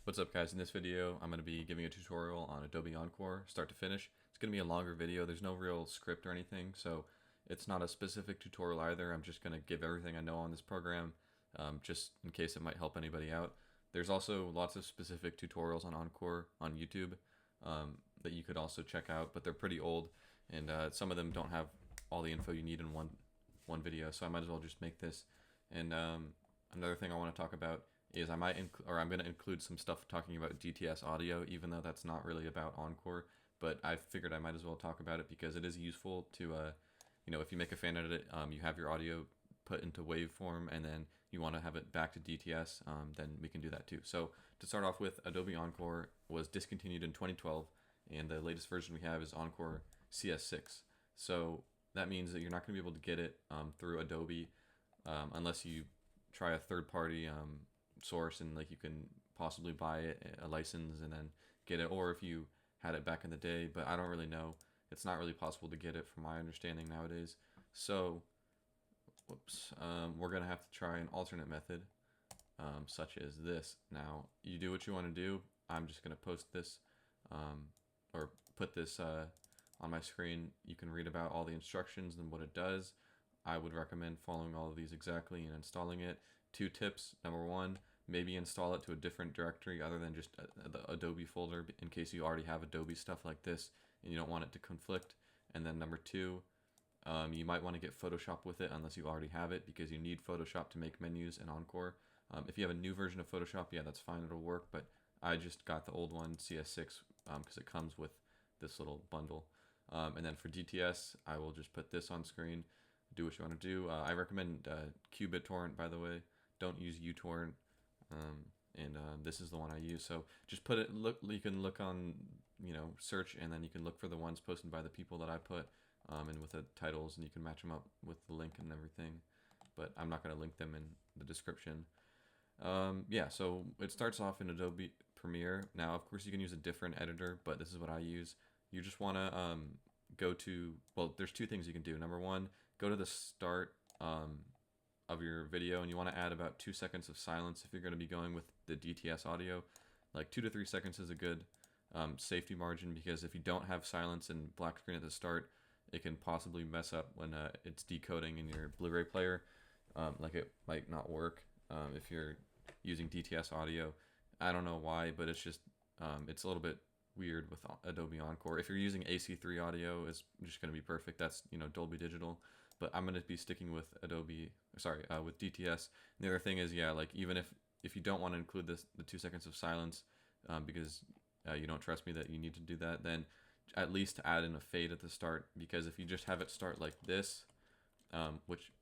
What's up guys, in this video I'm going to be giving a tutorial on Adobe Encore start to finish. It's going to be a longer video, there's no real script or anything, so it's not a specific tutorial either. I'm just going to give everything I know on this program just in case it might help anybody out. There's also lots of specific tutorials on Encore on YouTube that you could also check out, but they're pretty old and some of them don't have all the info you need in one video, so I might as well just make this. And another thing I want to talk about is I'm going to include some stuff talking about DTS audio, even though that's not really about Encore. But I figured I might as well talk about it because it is useful to, if you make a fan edit, you have your audio put into waveform, and then you want to have it back to DTS, then we can do that too. So to start off with, Adobe Encore was discontinued in 2012, and the latest version we have is Encore CS6. So that means that you're not going to be able to get it through Adobe unless you try a third-party source, and like you can possibly buy it, a license, and then get it, or if you had it back in the day, but I don't really know. It's not really possible to get it from my understanding nowadays. So we're gonna have to try an alternate method, such as this. Now you do what you want to do. I'm just gonna post this or put this on my screen. You can read about all the instructions and what it does. I would recommend following all of these exactly and installing it. 2 tips. Number 1, maybe install it to a different directory other than just the Adobe folder, in case you already have Adobe stuff like this and you don't want it to conflict. And then number 2, you might want to get Photoshop with it unless you already have it, because you need Photoshop to make menus in Encore. If you have a new version of Photoshop, yeah, that's fine, it'll work, but I just got the old one, CS6, because it comes with this little bundle. And then for DTS, I will just put this on screen. Do what you want to do. I recommend QBitTorrent, by the way. Don't use uTorrent, and this is the one I use. So just put it. Look, you can look on, search, and then you can look for the ones posted by the people that I put, and with the titles, and you can match them up with the link and everything. But I'm not going to link them in the description. Yeah, so it starts off in Adobe Premiere. Now, of course, you can use a different editor, but this is what I use. You just want to go to, well, there's 2 things you can do. Number 1, go to the start of your video, and you want to add about 2 seconds of silence if you're going to be going with the DTS audio. Like 2 to 3 seconds is a good safety margin, because if you don't have silence and black screen at the start, it can possibly mess up when it's decoding in your Blu-ray player. Like it might not work if you're using DTS audio. I don't know why, but it's just it's a little bit weird with Adobe Encore. If you're using AC3 audio, it's just going to be perfect. That's Dolby Digital. But I'm going to be sticking with with DTS. And the other thing is, yeah, like even if you don't want to include the 2 seconds of silence because you don't trust me that you need to do that, then at least add in a fade at the start, because if you just have it start like this, which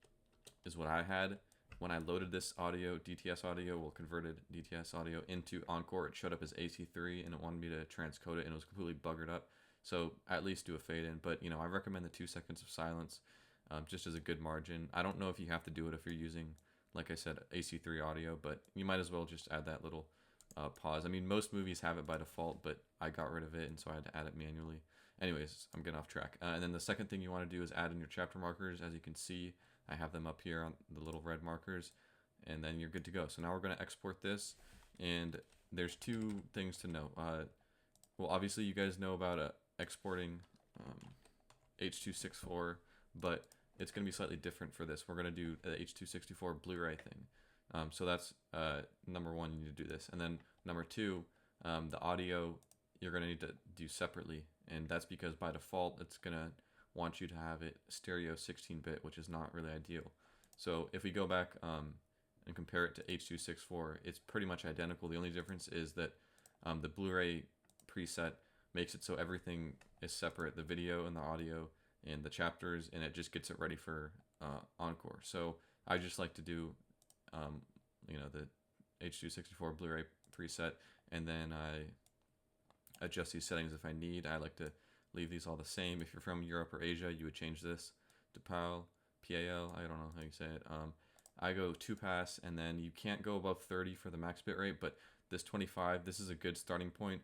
is what I had, when I loaded this audio, DTS audio, converted DTS audio into Encore, it showed up as AC3 and it wanted me to transcode it, and it was completely buggered up. So at least do a fade in, but I recommend the 2 seconds of silence just as a good margin. I don't know if you have to do it if you're using, like I said, AC3 audio, but you might as well just add that little pause. I mean, most movies have it by default, but I got rid of it, and so I had to add it manually. Anyways, I'm getting off track. And then the second thing you want to do is add in your chapter markers. As you can see, I have them up here on the little red markers, and then you're good to go. So now we're going to export this, and there's 2 things to know. Well, obviously you guys know about exporting H.264, but it's going to be slightly different for this. We're going to do the H.264 Blu-ray thing. So that's number 1, you need to do this. And then number 2, the audio you're going to need to do separately, and that's because by default it's going to want you to have it stereo 16-bit, which is not really ideal. So if we go back and compare it to H.264, it's pretty much identical. The only difference is that the Blu-ray preset makes it so everything is separate, the video and the audio and the chapters, and it just gets it ready for Encore. So I just like to do the H.264 Blu-ray preset, and then I adjust these settings if I need. I like to leave these all the same. If you're from Europe or Asia, you would change this to PAL, PAL, I don't know how you say it. I go 2 pass, and then you can't go above 30 for the max bit rate, but this 25, this is a good starting point.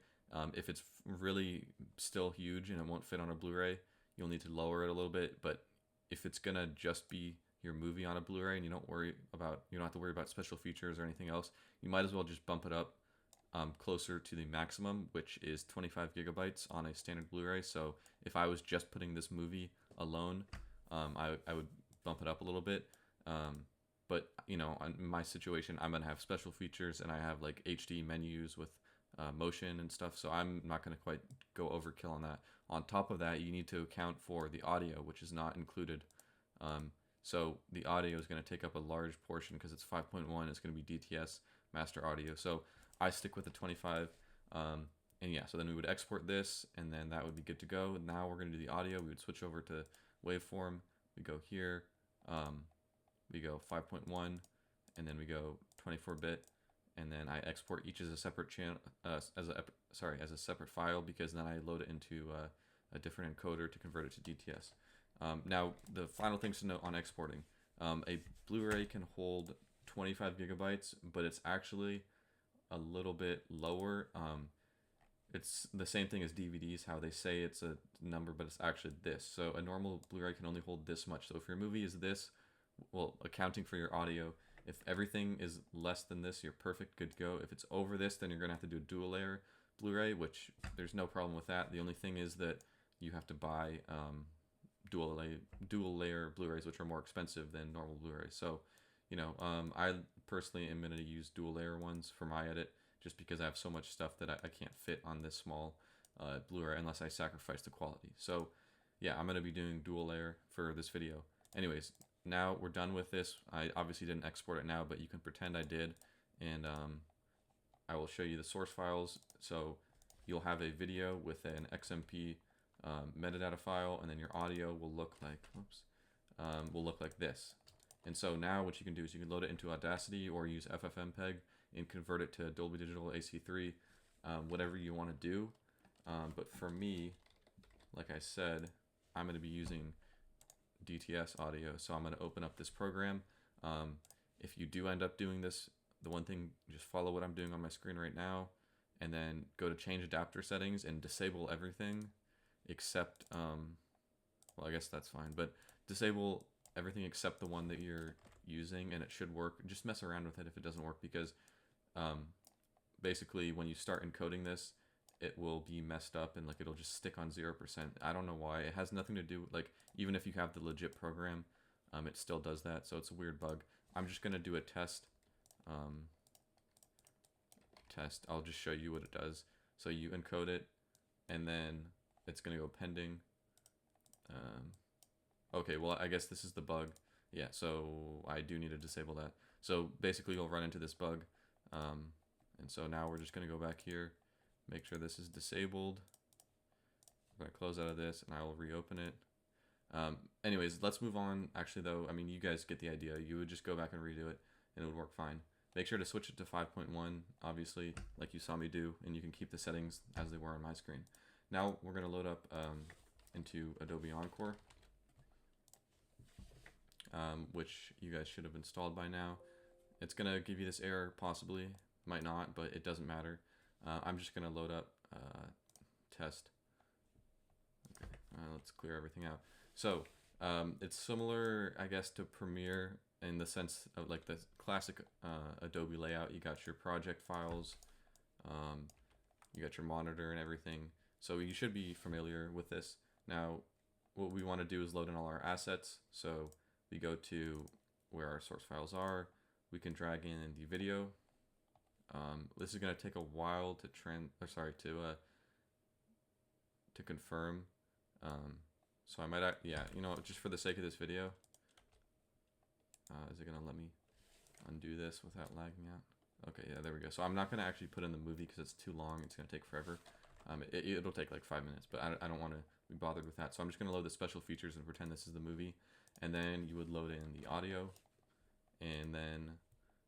If it's really still huge and it won't fit on a Blu-ray, you'll need to lower it a little bit. But if it's gonna just be your movie on a Blu-ray and you don't have to worry about special features or anything else, you might as well just bump it up closer to the maximum, which is 25 gigabytes on a standard Blu-ray. So if I was just putting this movie alone, I would bump it up a little bit. But you know, in my situation, I'm gonna have special features, and I have like HD menus with motion and stuff. So I'm not gonna quite go overkill on that. On top of that, you need to account for the audio, which is not included. So the audio is going to take up a large portion because it's 5.1. It's going to be DTS master audio. So I stick with the 25. And yeah, so then we would export this, and then that would be good to go. Now we're going to do the audio. We would switch over to waveform. We go here. We go 5.1, and then we go 24-bit, and then I export each as a separate channel, as a separate file, because then I load it into a different encoder to convert it to DTS. Now, the final things to note on exporting. A Blu-ray can hold 25 gigabytes, but it's actually a little bit lower. It's the same thing as DVDs, how they say it's a number, but it's actually this. So a normal Blu-ray can only hold this much. So if your movie is this, well, accounting for your audio, if everything is less than this, you're perfect, good to go. If it's over this, then you're going to have to do a dual layer Blu-ray, which there's no problem with that. The only thing is that you have to buy dual layer Blu-rays, which are more expensive than normal Blu-rays. So, you know, I personally am going to use dual layer ones for my edit, just because I have so much stuff that I can't fit on this small Blu-ray unless I sacrifice the quality. So yeah, I'm going to be doing dual layer for this video. Anyways, now we're done with this. I obviously didn't export it now, but you can pretend I did, and I will show you the source files. So you'll have a video with an XMP metadata file, and then your audio will look like this. And so now what you can do is you can load it into Audacity or use FFmpeg and convert it to Dolby Digital AC3, whatever you want to do. But for me, like I said, I'm going to be using DTS audio. So I'm going to open up this program. If you do end up doing this, the one thing, just follow what I'm doing on my screen right now, and then go to change adapter settings and disable everything except, well, I guess that's fine, but disable everything except the one that you're using, and it should work. Just mess around with it if it doesn't work, because basically when you start encoding this, it will be messed up and like it'll just stick on 0%. I don't know why. It has nothing to do with, like, even if you have the legit program, it still does that. So it's a weird bug. I'm just gonna do a test. I'll just show you what it does. So you encode it, and then it's gonna go pending. Okay, well, I guess this is the bug. Yeah, so I do need to disable that. So basically you'll run into this bug. And so now we're just gonna go back here, make sure this is disabled. I'm gonna close out of this, and I will reopen it. Anyways, let's move on. Actually, though, I mean, you guys get the idea. You would just go back and redo it, and it would work fine. Make sure to switch it to 5.1, obviously, like you saw me do, and you can keep the settings as they were on my screen. Now we're gonna load up into Adobe Encore, which you guys should have installed by now. It's gonna give you this error, possibly, might not, but it doesn't matter. I'm just gonna load up test. Okay, let's clear everything out. So it's similar, I guess, to Premiere in the sense of like the classic Adobe layout. You got your project files, you got your monitor and everything. So you should be familiar with this. Now, what we want to do is load in all our assets. So we go to where our source files are. We can drag in the video. This is going to take a while to confirm. So I might, yeah, you know, just for the sake of this video, is it going to let me undo this without lagging out? Okay, yeah, there we go. So I'm not going to actually put in the movie because it's too long. It's going to take forever. It'll take like 5 minutes, but I don't want to be bothered with that. So I'm just going to load the special features and pretend this is the movie. And then you would load in the audio, and then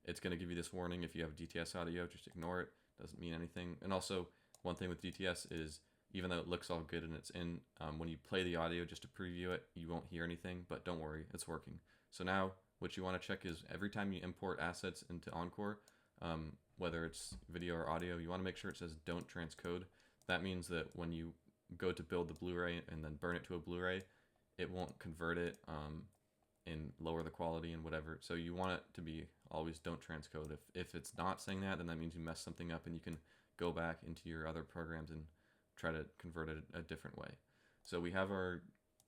it's going to give you this warning. If you have DTS audio, just ignore it. Doesn't mean anything. And also, one thing with DTS is, even though it looks all good and it's in, when you play the audio just to preview it, you won't hear anything, but don't worry, it's working. So now what you want to check is every time you import assets into Encore, whether it's video or audio, you want to make sure it says don't transcode. That means that when you go to build the Blu-ray and then burn it to a Blu-ray, it won't convert it and lower the quality and whatever. So you want it to be always don't transcode. If it's not saying that, then that means you messed something up, and you can go back into your other programs and try to convert it a different way. So we have our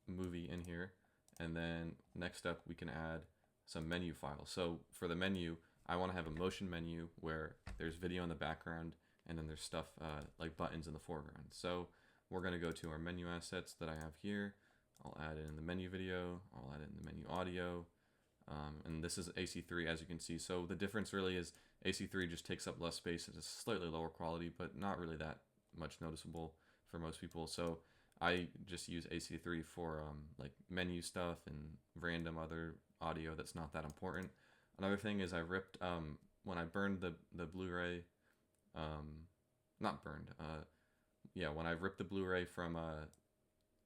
movie in here, and then next up we can add some menu files. So for the menu, I want to have a motion menu where there's video in the background, and then there's stuff like buttons in the foreground. So we're going to go to our menu assets that I have here. I'll add it in the menu video, I'll add it in the menu audio, and this is AC3, as you can see. So the difference really is AC3 just takes up less space. It's a slightly lower quality, but not really that much noticeable for most people. So I just use AC3 for like menu stuff and random other audio that's not that important. Another thing is I ripped, when I burned the Blu-ray, not burned, yeah, when I ripped the Blu-ray from,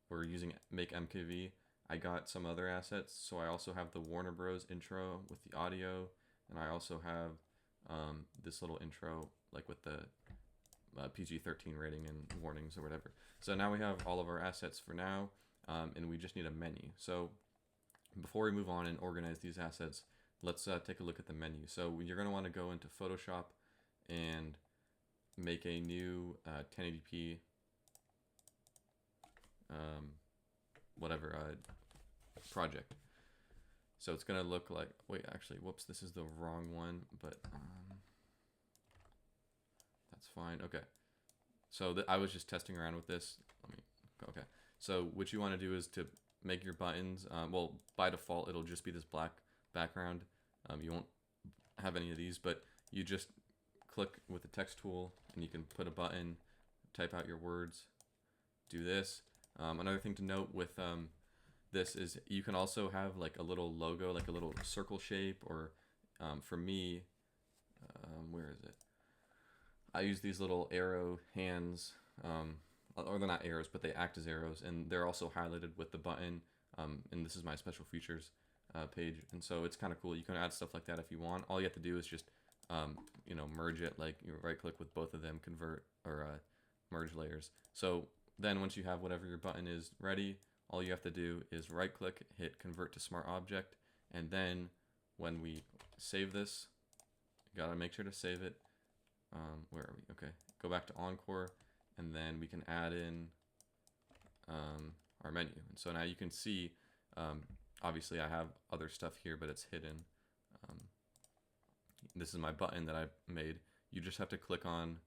we're using Make MKV, I got some other assets. So I also have the Warner Bros. Intro with the audio, and I also have this little intro like with the PG-13 rating and warnings or whatever. So now we have all of our assets for now, and we just need a menu. So before we move on and organize these assets, let's take a look at the menu. So you're going to want to go into Photoshop and make a new 1080p project. So it's gonna look like, wait, actually, whoops, this is the wrong one, but that's fine. Okay, so I was just testing around with this. Okay, so what you want to do is to make your buttons, well, by default it'll just be this black background. You won't have any of these, but you just click with the text tool and you can put a button, type out your words, do this. Another thing to note with this is you can also have like a little logo, like a little circle shape, or for me, where is it? I use these little arrow hands, or they're not arrows, but they act as arrows, and they're also highlighted with the button, and this is my special features page, and so it's kind of cool. You can add stuff like that if you want. All you have to do is just you know, merge it, like you right click with both of them, convert, or merge layers. So then once you have whatever your button is ready, all you have to do is right click, hit convert to smart object, and then when we save this, you gotta make sure to save it. Where are we? Okay, go back to Encore, and then we can add in our menu. And so now you can see, obviously I have other stuff here, but it's hidden. This is my button that I made. You just have to click on,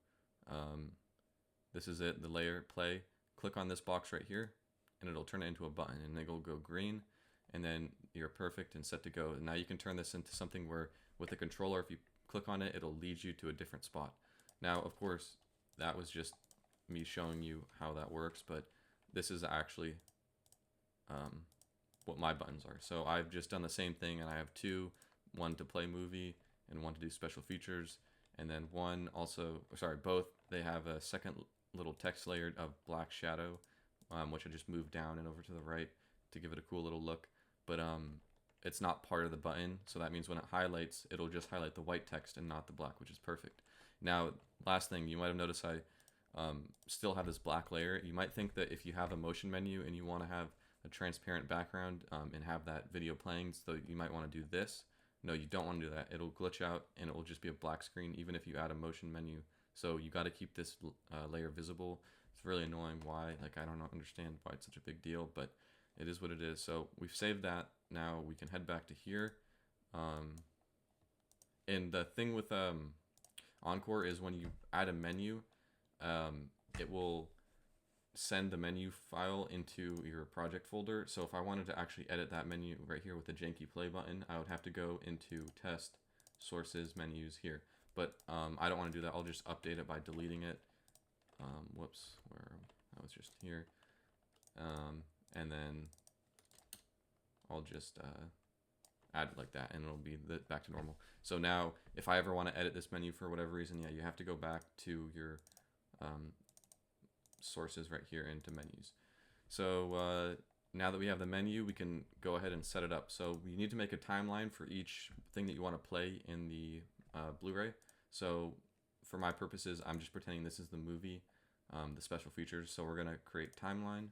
this is it, the layer play. Click on this box right here, and it'll turn it into a button, and it'll go green, and then you're perfect and set to go. And now you can turn this into something where with the controller, if you click on it, it'll lead you to a different spot. Now, of course, that was just me showing you how that works, but this is actually what my buttons are. So I've just done the same thing, and I have two, one to play movie and one to do special features, and then one also, sorry, both, they have a second little text layer of black shadow, which I just moved down and over to the right to give it a cool little look, but it's not part of the button, so that means when it highlights, it'll just highlight the white text and not the black, which is perfect. Now, last thing, you might have noticed I still have this black layer. You might think that if you have a motion menu and you want to have a transparent background and have that video playing, so you might want to do this. No, you don't want to do that. It'll glitch out and it will just be a black screen even if you add a motion menu. So you got to keep this layer visible. It's really annoying why, like, I don't understand why it's such a big deal, but it is what it is. So we've saved that. Now we can head back to here. And the thing with Encore is when you add a menu, it will send the menu file into your project folder. So if I wanted to actually edit that menu right here with the janky play button, I would have to go into test, sources, menus here. But I don't want to do that. I'll just update it by deleting it. Whoops, where I was just here. And then I'll just add it like that, and it'll be back to normal. So now, if I ever want to edit this menu for whatever reason, yeah, you have to go back to your sources right here into menus. So now that we have the menu, we can go ahead and set it up. So we need to make a timeline for each thing that you want to play in the Blu-ray. So for my purposes, I'm just pretending this is the movie, the special features. So we're going to create timeline.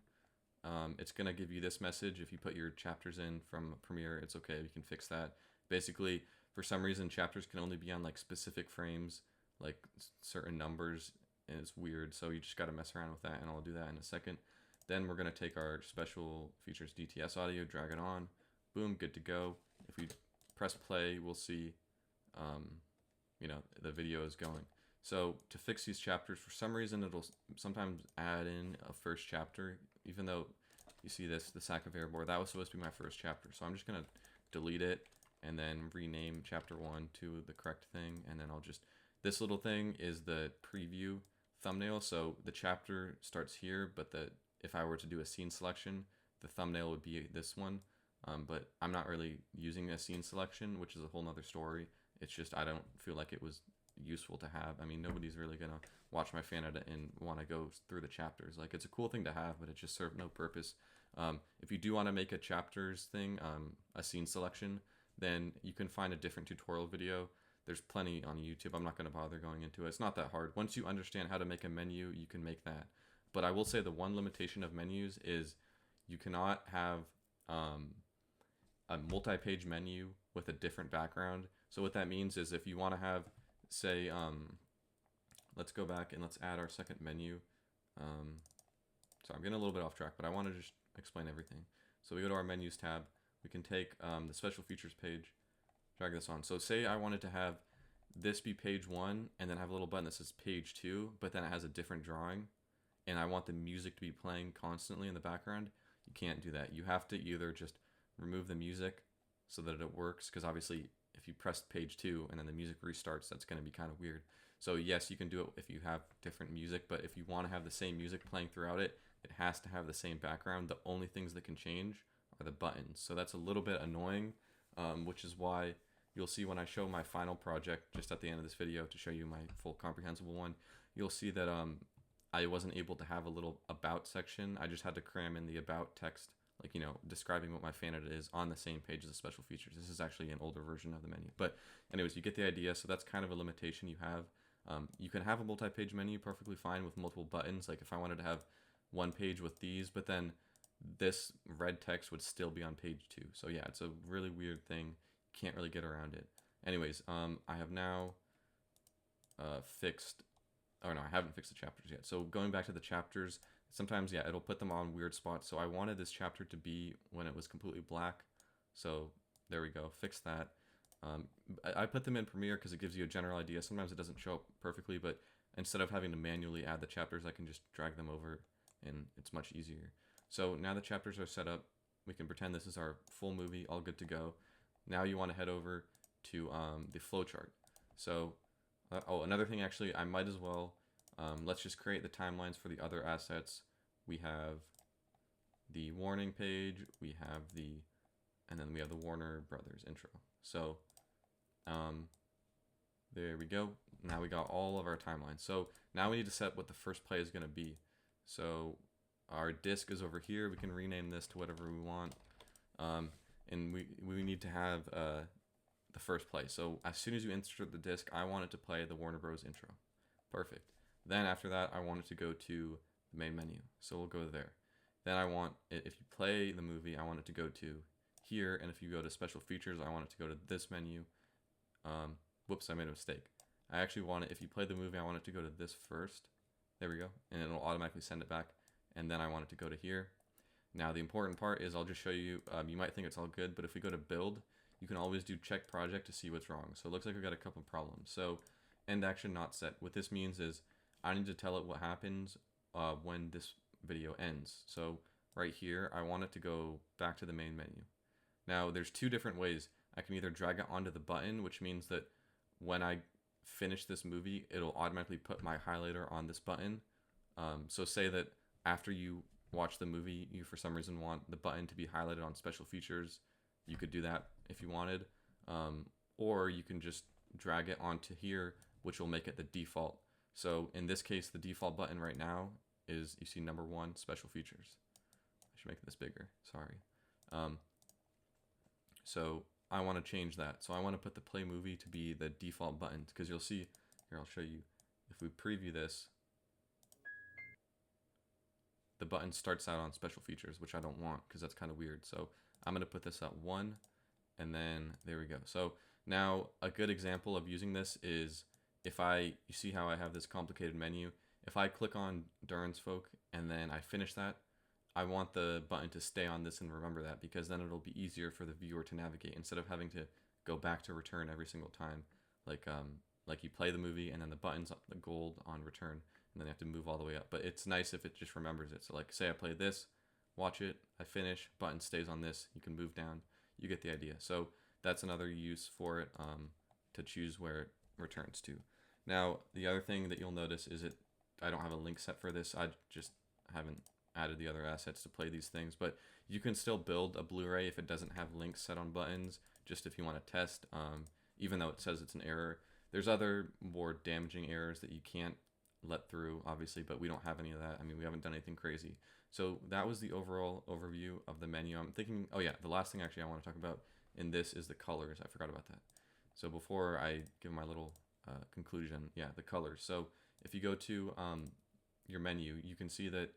it's going to give you this message. If you put your chapters in from Premiere, it's okay. You can fix that. Basically, for some reason, chapters can only be on like specific frames, like certain numbers, and it's weird. So you just got to mess around with that, and I'll do that in a second. Then we're going to take our special features DTS audio, drag it on, boom, good to go. If we press play, we'll see, the video is going. So to fix these chapters, for some reason, it'll sometimes add in a first chapter, even though you see this, the sack of airboard, that was supposed to be my first chapter. So I'm just going to delete it and then rename chapter 1 to the correct thing. And then I'll just, this little thing is the preview thumbnail. So the chapter starts here, but if I were to do a scene selection, the thumbnail would be this one. But I'm not really using a scene selection, which is a whole nother story. It's just, I don't feel like it was useful to have. I mean, nobody's really gonna watch my fan edit and want to go through the chapters. Like, it's a cool thing to have, but it just served no purpose. If you do want to make a chapters thing, a scene selection, then you can find a different tutorial video. There's plenty on YouTube. I'm not going to bother going into it. It's not that hard. Once you understand how to make a menu, you can make that. But I will say the one limitation of menus is you cannot have a multi-page menu with a different background. So what that means is if you want to have, say, let's go back and let's add our second menu. So I'm getting a little bit off track, but I want to just explain everything. So we go to our menus tab. We can take the special features page, drag this on. So say I wanted to have this be page 1 and then have a little button that says page 2, but then it has a different drawing, and I want the music to be playing constantly in the background. You can't do that. You have to either just remove the music so that it works, because obviously if you press page 2 and then the music restarts, that's going to be kind of weird. So yes, you can do it if you have different music, but if you want to have the same music playing throughout it, it has to have the same background. The only things that can change are the buttons. So that's a little bit annoying, which is why you'll see when I show my final project just at the end of this video to show you my full comprehensible one, you'll see that I wasn't able to have a little about section. I just had to cram in the about text, like, describing what my fan edit is on the same page as the special features. This is actually an older version of the menu. But anyways, you get the idea. So that's kind of a limitation you have. You can have a multi-page menu perfectly fine with multiple buttons. Like if I wanted to have one page with these, but then this red text would still be on page 2. So yeah, it's a really weird thing. Can't really get around it. Anyways, I have now fixed, oh no, I haven't fixed the chapters yet. So going back to the chapters, sometimes, yeah, it'll put them on weird spots. So I wanted this chapter to be when it was completely black. So there we go, fix that. I put them in Premiere because it gives you a general idea. Sometimes it doesn't show up perfectly, but instead of having to manually add the chapters, I can just drag them over and it's much easier. So now the chapters are set up. We can pretend this is our full movie, all good to go. Now you want to head over to the flowchart. So, another thing actually, I might as well, let's just create the timelines for the other assets. We have the warning page, and then we have the Warner Brothers intro. So, there we go. Now we got all of our timelines. So now we need to set what the first play is going to be. So our disc is over here. We can rename this to whatever we want. And we need to have the first play. So as soon as you insert the disc, I want it to play the Warner Bros. Intro. Perfect. Then after that, I want it to go to the main menu. So we'll go there. Then I want it, if you play the movie, I want it to go to here. And if you go to special features, I want it to go to this menu. Whoops, I made a mistake. I actually want it, if you play the movie, I want it to go to this first. There we go. And it'll automatically send it back. And then I want it to go to here. Now the important part is I'll just show you, you might think it's all good, but if we go to build, you can always do check project to see what's wrong. So it looks like we've got a couple problems. So end action not set. What this means is I need to tell it what happens when this video ends. So right here, I want it to go back to the main menu. Now there's two different ways. I can either drag it onto the button, which means that when I finish this movie, it'll automatically put my highlighter on this button. So say that after you watch the movie, you for some reason want the button to be highlighted on special features, you could do that if you wanted. Or you can just drag it onto here, which will make it the default. So in this case, the default button right now is, you see number 1, special features. I should make this bigger, sorry. So I want to change that. So I want to put the play movie to be the default button, because you'll see, here I'll show you, if we preview this, the button starts out on special features, which I don't want because that's kind of weird. So I'm going to put this at 1, and then there we go. So now a good example of using this is if you see how I have this complicated menu. If I click on Duran's Folk and then I finish that, I want the button to stay on this and remember that, because then it'll be easier for the viewer to navigate instead of having to go back to return every single time. Like you play the movie and then the button's the gold on return, and then you have to move all the way up. But it's nice if it just remembers it. So like say I play this, watch it, I finish, button stays on this, you can move down, you get the idea. So that's another use for it, to choose where it returns to. Now the other thing that you'll notice is I don't have a link set for this. I just haven't added the other assets to play these things, but you can still build a Blu-ray if it doesn't have links set on buttons, just if you want to test, even though it says it's an error. There's other more damaging errors that you can't let through, obviously, but we don't have any of that. I mean, we haven't done anything crazy. So that was the overall overview of the menu. I'm thinking, oh yeah, the last thing actually I want to talk about in this is the colors. I forgot about that. So before I give my little conclusion, yeah, the colors. So if you go to your menu, you can see that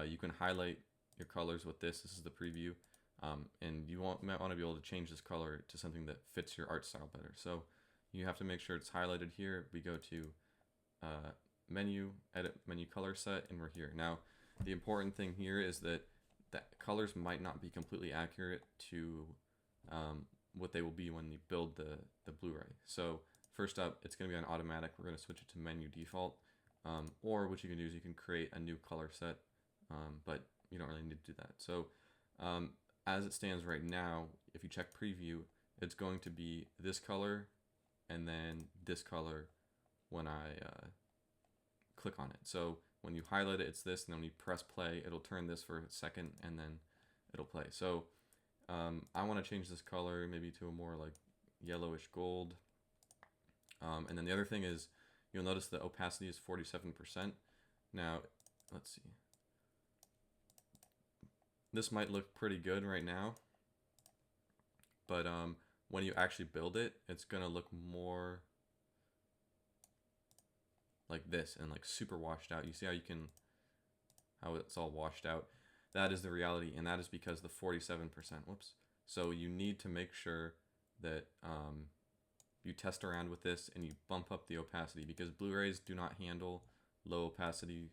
you can highlight your colors with this. This is the preview, and you might want to be able to change this color to something that fits your art style better. So you have to make sure it's highlighted here. We go to menu, edit menu color set, and we're here. Now the important thing here is that colors might not be completely accurate to what they will be when you build the Blu-ray. So first up, it's going to be on automatic. We're going to switch it to menu default, or what you can do is you can create a new color set, but you don't really need to do that. So as it stands right now, if you check preview, it's going to be this color and then this color when I click on it. So when you highlight it, it's this, and then when you press play, it'll turn this for a second and then it'll play. So I want to change this color maybe to a more like yellowish gold. And then the other thing is, you'll notice the opacity is 47%. Now, let's see. This might look pretty good right now, but when you actually build it, it's gonna look more like this and like super washed out. You see how it's all washed out? That is the reality, and that is because the 47%. Whoops. So you need to make sure that you test around with this and you bump up the opacity, because Blu-rays do not handle low opacity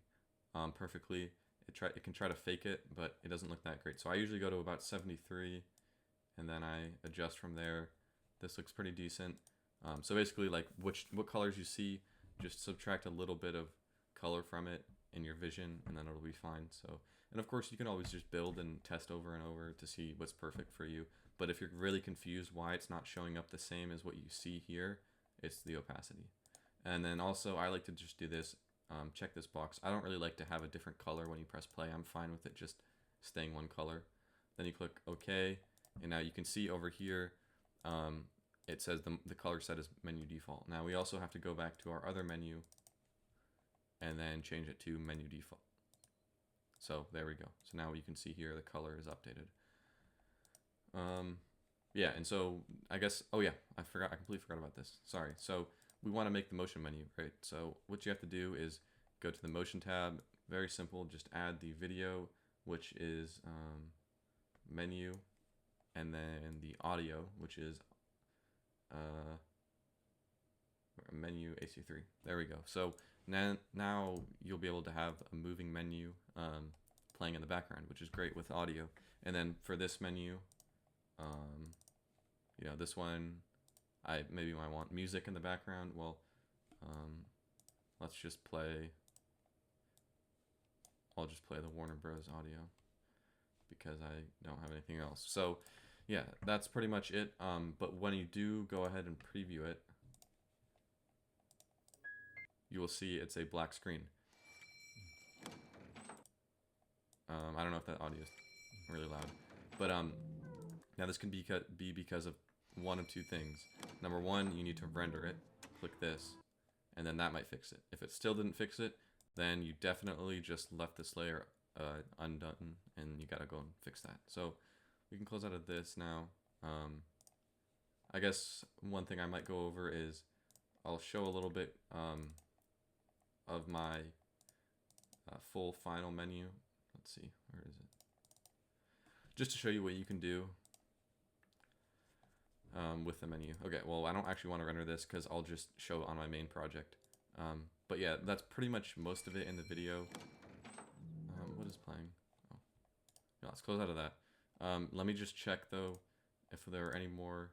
perfectly. It can try to fake it, but it doesn't look that great. So I usually go to about 73, and then I adjust from there. This looks pretty decent. So basically, like what colors you see, just subtract a little bit of color from it in your vision, and then it'll be fine. So, and of course, you can always just build and test over and over to see what's perfect for you. But if you're really confused why it's not showing up the same as what you see here, it's the opacity. And then also, I like to just do this. Check this box. I don't really like to have a different color when you press play. I'm fine with it just staying one color. Then you click OK, and now you can see over here it says the color set is menu default. Now we also have to go back to our other menu and then change it to menu default. So there we go. So now you can see here the color is updated. Yeah, and so I guess, oh yeah, I completely forgot about this. Sorry. So we want to make the motion menu, right? So what you have to do is go to the motion tab. Very simple. Just add the video, which is menu, and then the audio, which is menu AC3. There we go. So now you'll be able to have a moving menu playing in the background, which is great with audio. And then for this menu, you know, this one, maybe I want music in the background. Well, let's just play. I'll just play the Warner Bros. Audio because I don't have anything else. So yeah, that's pretty much it. But when you do go ahead and preview it, you will see it's a black screen. I don't know if that audio is really loud, but now this can be because of one of two things. Number one, you need to render it. Click this, and then that might fix it. If it still didn't fix it, then you definitely just left this layer undone, and you gotta go and fix that. So we can close out of this now. I guess one thing I might go over is I'll show a little bit. Of my full final menu. let's see, where is it? Just to show you what you can do with the menu. Okay, well, I don't actually want to render this because I'll just show it on my main project. But yeah, that's pretty much most of it in the video. What is playing? Oh, yeah, let's close out of that. Let me just check though if there are any more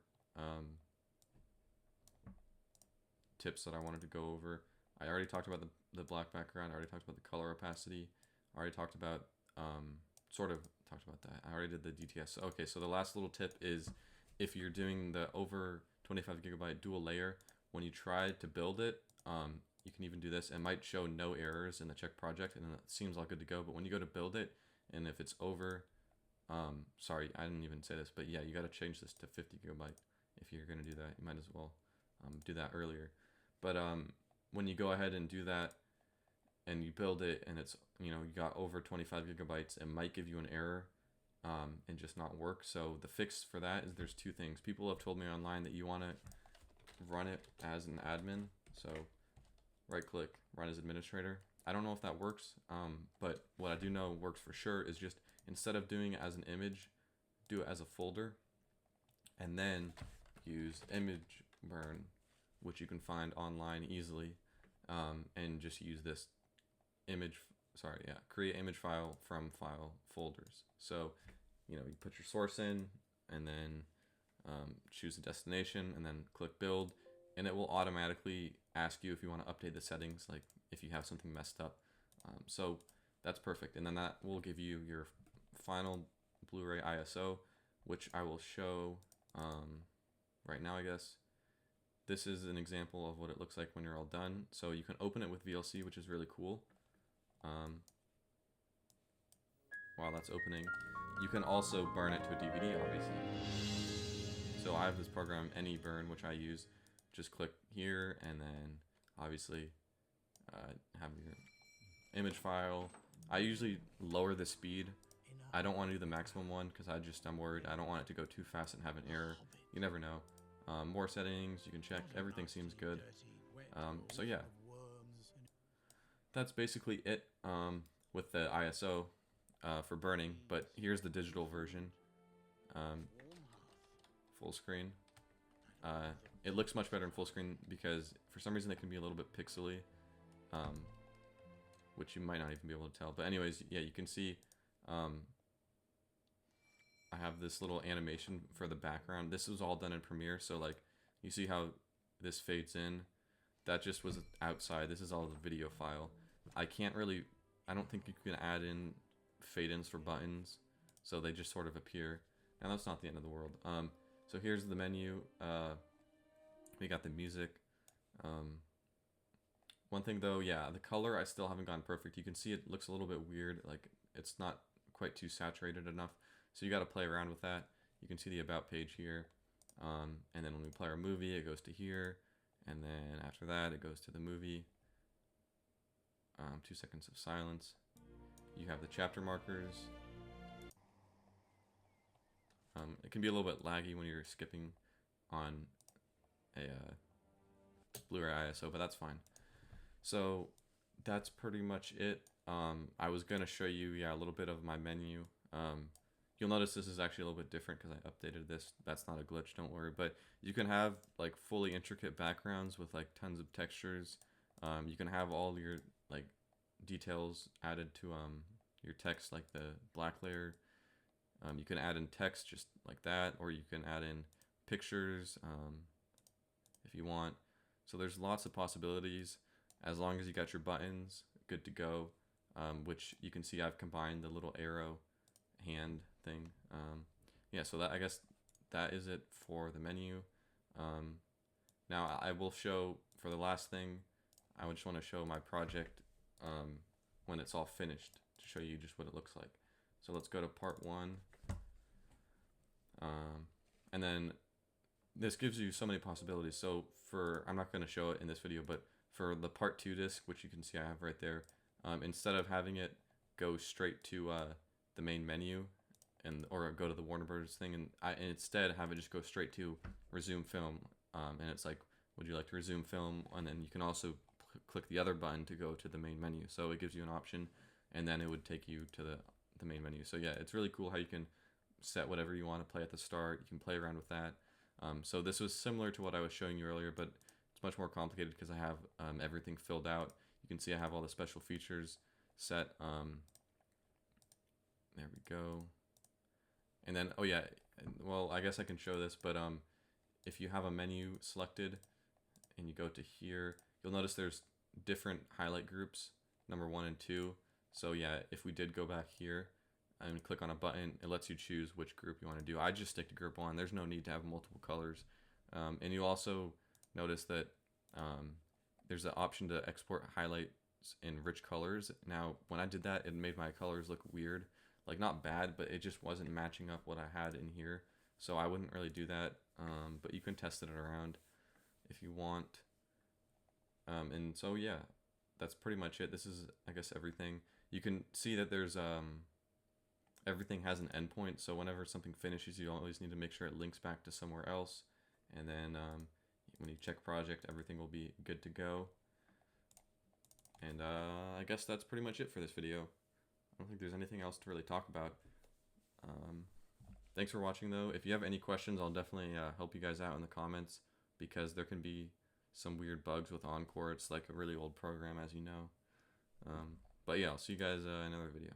tips that I wanted to go over. I already talked about the black background. I already talked about the color opacity. I already talked about sort of talked about that. I already did the DTS. Okay, so the last little tip is if you're doing the over 25 gigabyte dual layer, when you try to build it, you can even do this. It might show no errors in the check project, and then it seems all good to go. But when you go to build it, and if it's over, sorry, I didn't even say this, but yeah, you got to change this to 50 gigabyte if you're going to do that. You might as well do that earlier. But when you go ahead and do that, and you build it, and it's, you got over 25 gigabytes, it might give you an error and just not work. So the fix for that is there's two things. People have told me online that you want to run it as an admin. So right click, run as administrator. I don't know if that works, but what I do know works for sure is just instead of doing it as an image, do it as a folder, and then use image burn, which you can find online easily, and just use this create image file from file folders. So, you put your source in, and then choose a destination, and then click build, and it will automatically ask you if you want to update the settings, like if you have something messed up. So that's perfect, and then that will give you your final Blu-ray ISO, which I will show right now, I guess. This is an example of what it looks like when you're all done. So you can open it with VLC, which is really cool. While that's opening, you can also burn it to a DVD, obviously. So I have this program, AnyBurn, which I use. Just click here, and then obviously have your image file. I usually lower the speed. I don't want to do the maximum one because I'm worried. I don't want it to go too fast and have an error. You never know. More settings, you can check. Everything seems good. So yeah, that's basically it with the ISO for burning. But here's the digital version, full screen. It looks much better in full screen because for some reason it can be a little bit pixely, which you might not even be able to tell. But anyways, yeah, you can see I have this little animation for the background. This was all done in Premiere, so like you see how this fades in. That just was outside. This is all the video file. I don't think you can add in fade-ins for buttons, so they just sort of appear. And that's not the end of the world. So here's the menu. We got the music. One thing though, yeah, the color I still haven't gotten perfect. You can see it looks a little bit weird, like it's not quite too saturated enough. So you got to play around with that. You can see the about page here. And then when we play our movie, it goes to here. And then after that, it goes to the movie. 2 seconds of silence. You have the chapter markers. It can be a little bit laggy when you're skipping on a Blu-ray ISO, but that's fine. So that's pretty much it. I was going to show you, a little bit of my menu. You'll notice this is actually a little bit different because I updated this. That's not a glitch, don't worry. But you can have like fully intricate backgrounds with like tons of textures. You can have all your like details added to your text, like the black layer. You can add in text just like that, or you can add in pictures if you want. So there's lots of possibilities as long as you got your buttons good to go, which you can see I've combined the little arrow hand thing. Yeah, so that, I guess that is it for the menu. Now I will show, for the last thing, I just want to show my project when it's all finished to show you just what it looks like. So let's go to part 1. And then this gives you so many possibilities. So I'm not going to show it in this video, but for the part 2 disc, which you can see I have right there, instead of having it go straight to the main menu or go to the Warner Brothers thing, and instead have it just go straight to resume film, and it's like, would you like to resume film? And then you can also click the other button to go to the main menu. So it gives you an option, and then it would take you to the the main menu. So yeah, it's really cool how you can set whatever you want to play at the start. You can play around with that. So this was similar to what I was showing you earlier, but it's much more complicated because I have everything filled out. You can see I have all the special features set. There we go. And then, oh yeah, well, I guess I can show this, but if you have a menu selected and you go to here, you'll notice there's different highlight groups, number 1 and 2. So yeah, if we did go back here and click on a button, it lets you choose which group you want to do. I just stick to group 1. There's no need to have multiple colors. And you also notice that there's an option to export highlights in rich colors. Now, when I did that, it made my colors look weird. Like, not bad, but it just wasn't matching up what I had in here. So I wouldn't really do that, but you can test it around if you want. And so yeah, that's pretty much it. This is, I guess, everything. You can see that there's everything has an endpoint, so whenever something finishes, you always need to make sure it links back to somewhere else. And then when you check project, everything will be good to go. And I guess that's pretty much it for this video. I don't think there's anything else to really talk about. Thanks for watching, though. If you have any questions, I'll definitely help you guys out in the comments, because there can be some weird bugs with Encore. It's like a really old program, as you know. But yeah, I'll see you guys in another video.